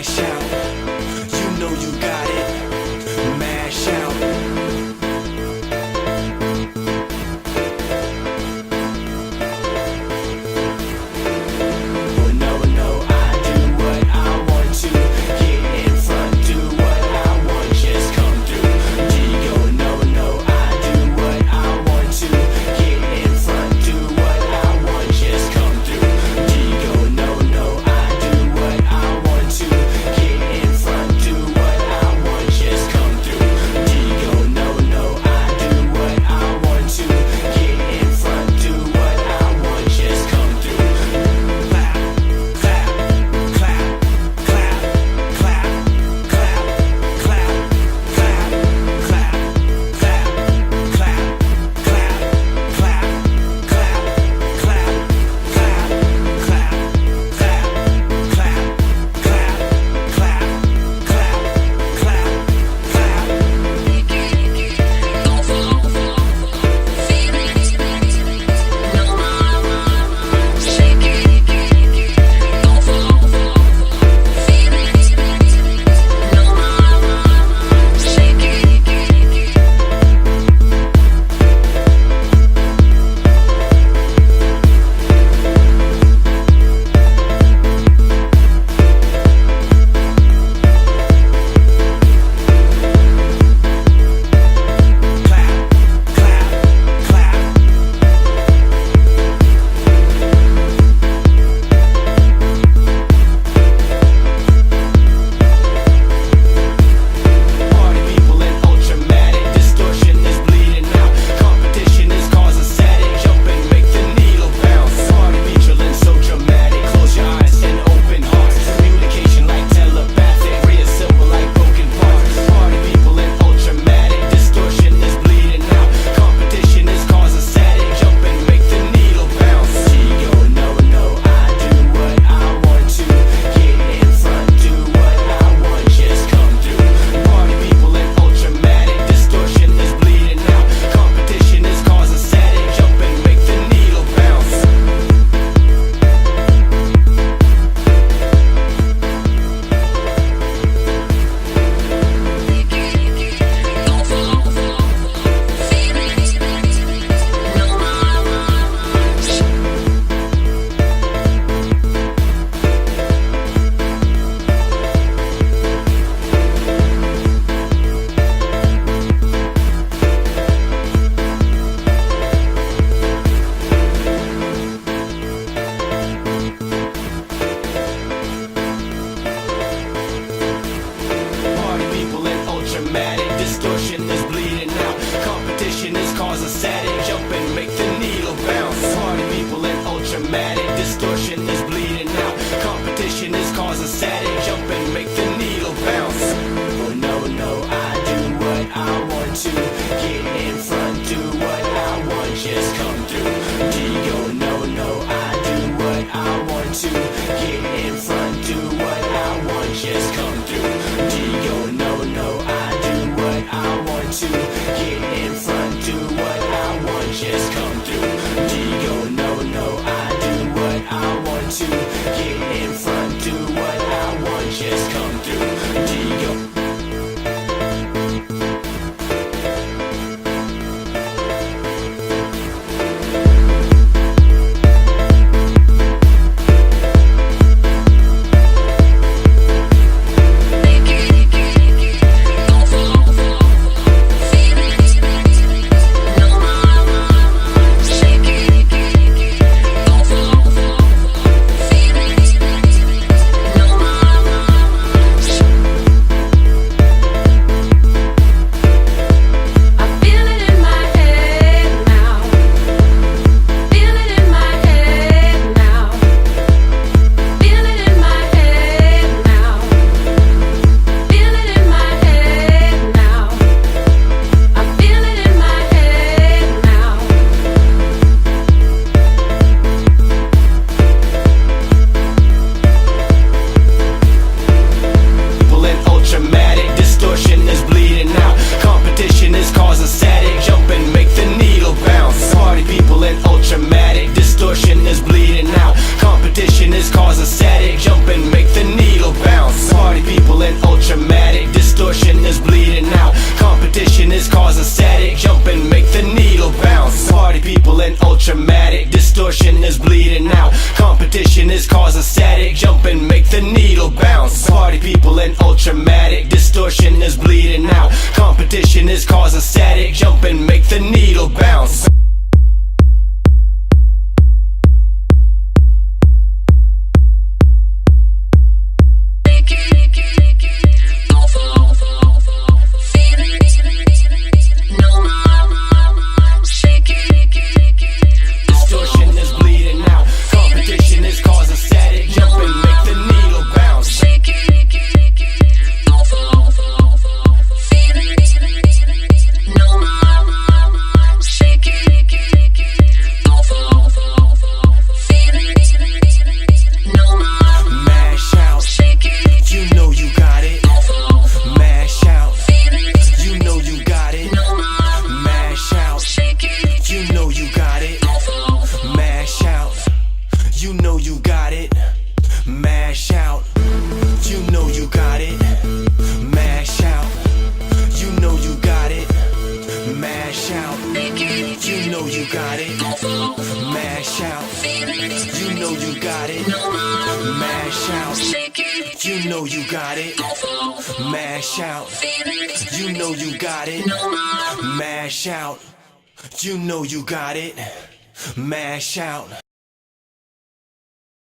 mash out. You know you got it. Mash out. Distortion is bleeding out. Competition is causing static. Jump and make the needle bounce. Party people in ultramatic. Distortion is bleeding out. Competition is causing static. Jump and make the needle bounce. Oh no, no, I do what I want to. Get in front, do what I want. Just come through. Digo, no, no, I do what I want to. Get in front, do what I want. Just come through. Digo, no, no, I want to get in front, do what I want, just come through. Digo, no, no, I do what I want to get in front, do what I want, just come through. Digo. Distortion is bleeding out. Competition is causing static. Jump and make the needle bounce. Party people in Ultramatic. Distortion is bleeding out. Competition is causing static. Jump and make the needle bounce. You know you got it. Mash out. You know you got it. Mash out. You know you got it. Mash out. You know you got it. Mash out. You know you got it. Mash out. You know you got it. Mash out. You know you got it. Mash out. You know you got it. Mash out.